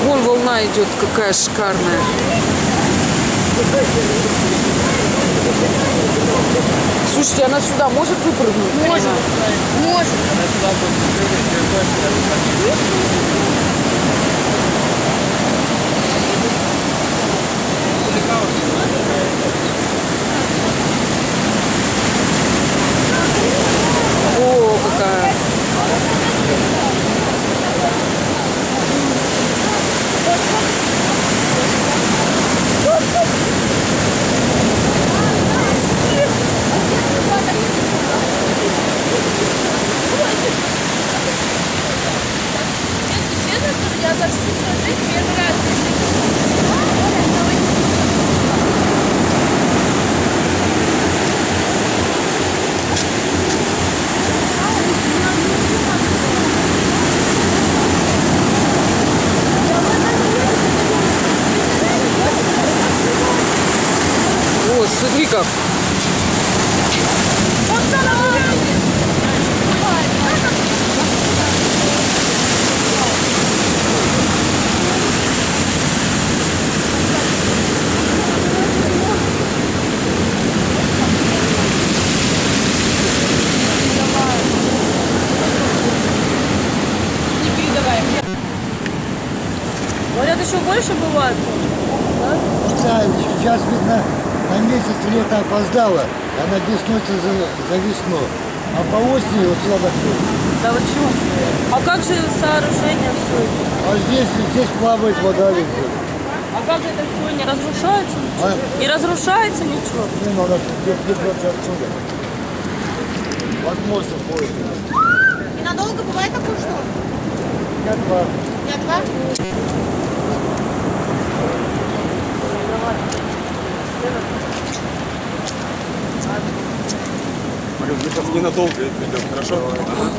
Вон волна идет, какая шикарная. Слушайте, она сюда может выпрыгнуть? Может. Может. О, какая. Я так смотреть первый раз. Вот, смотри как. Говорят, еще больше бывает. Да, сейчас, видно, на месяц лето опоздало, она деснуется за весну. А по осени вот сюда доходит. Да вы чего? А как же сооружение все это? А здесь плавает вода везде. А как же это все не разрушается? Ничего? А? Не разрушается ничего? Не надо держаться отсюда. Возможно, будет. И надолго бывает такое что? Дня два. Дня два? Мы сейчас ненадолго идем, хорошо?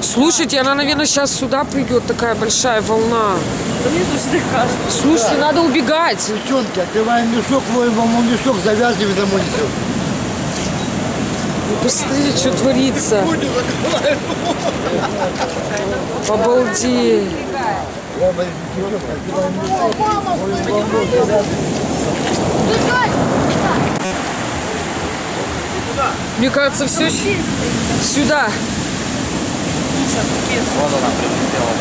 Слушайте, она, наверное, сейчас сюда придет, такая большая волна. Да мне тоже так кажется. Слушайте, надо убегать. Девчонки, открываем мешок, ловим вам мешок, завязываем домой все. Вы посмотрите, что творится. Обалдеть. Мне кажется, все сюда. Вот она прилетела.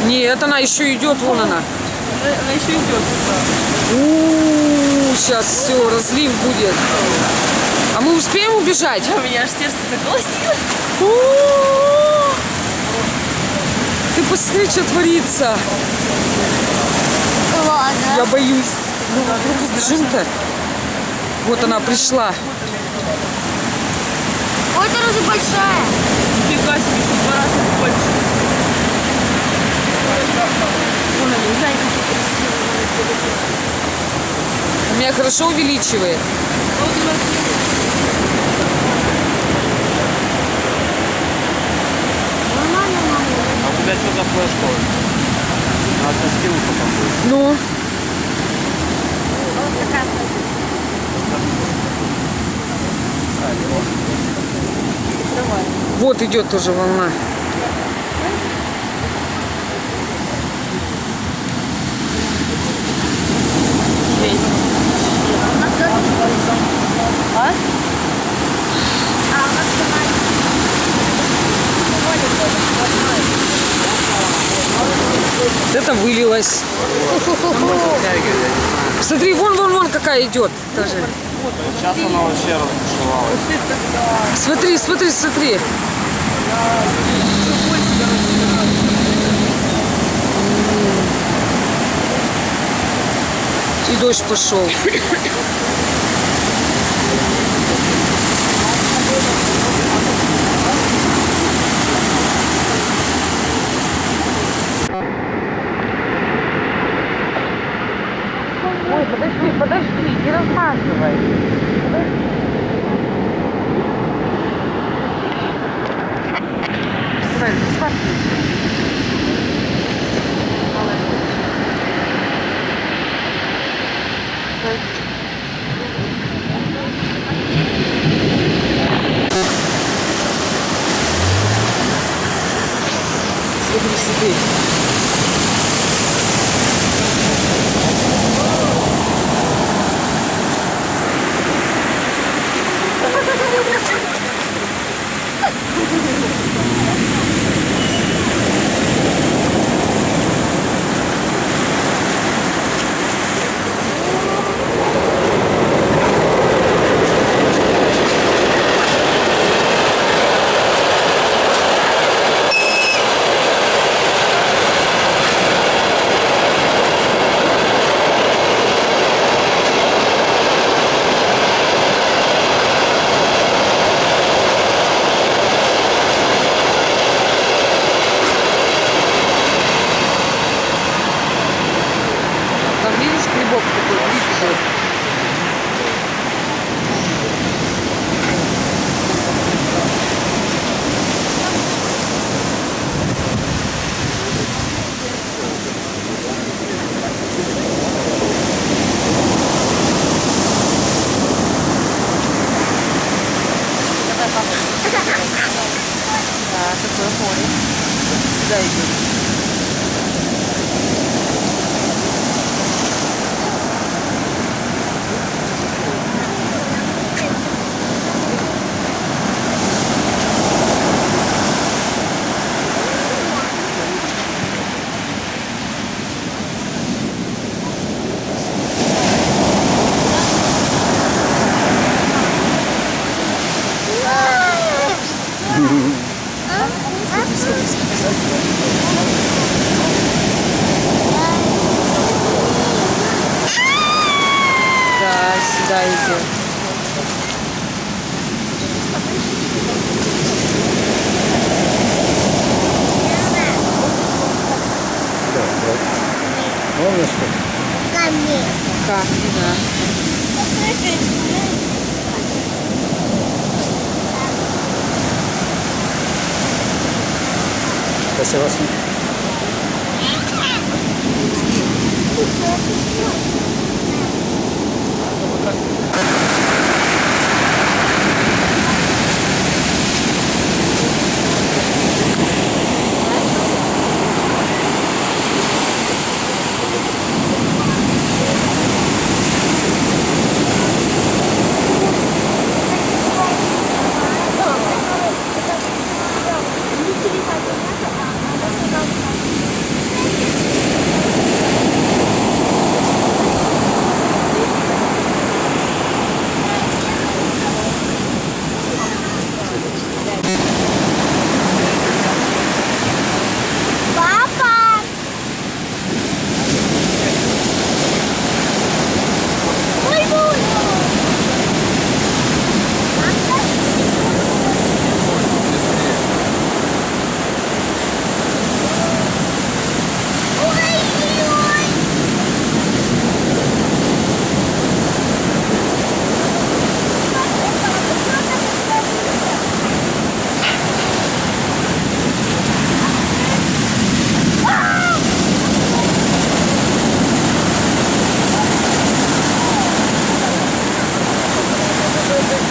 Нет, она еще идет, вон она. Она еще идет. Сейчас все, разлив будет. А мы успеем убежать? У меня аж сердце заколотилось. У-у-у! Ты посмотри, что творится. Ладно. Я боюсь. Ну, руку сдержим-то. Вот она пришла. Ой, это разве большая? Нифига себе, в 2 раза больше. Вон они, глянь, какие красивые. У меня хорошо увеличивает. Вот смотри. Нормально, мама. А у тебя что за флешка? Надо скинуть потом будет. Ну, Вот такая. вот идет тоже волна. А? Это вылилось. Смотри, вон какая идет даже. Сейчас она вообще разбушевалась. Смотри. И дождь пошел. Ой, Подожди, не размазывай. Давай, смотри. Смотри, смотри. Там видишь грибок такой, видишь? Да, такое море. Сюда идет. Да, сюда идет. Можно что? Камни, да. Спасибо.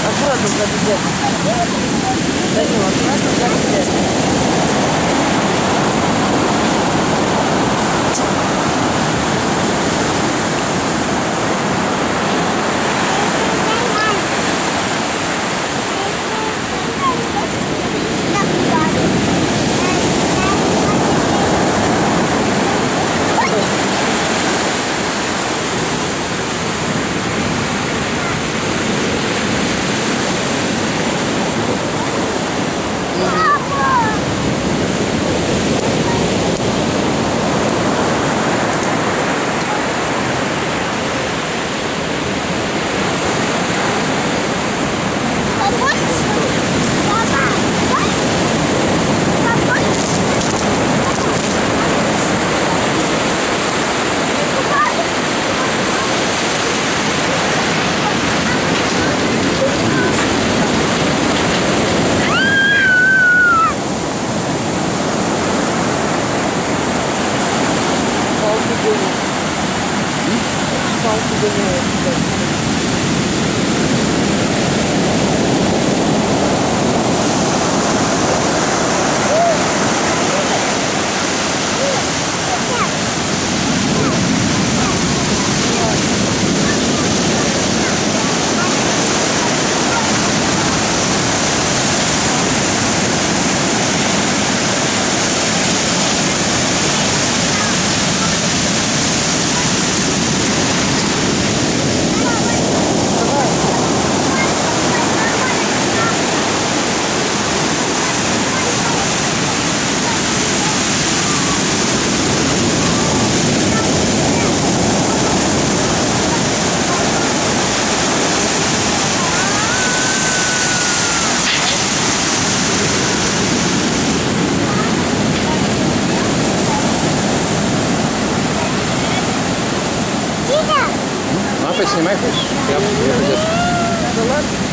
Аккуратно сзади дед. Данил, аккуратно сзади дед. Снимай хочешь? Я подержу. Да ладно.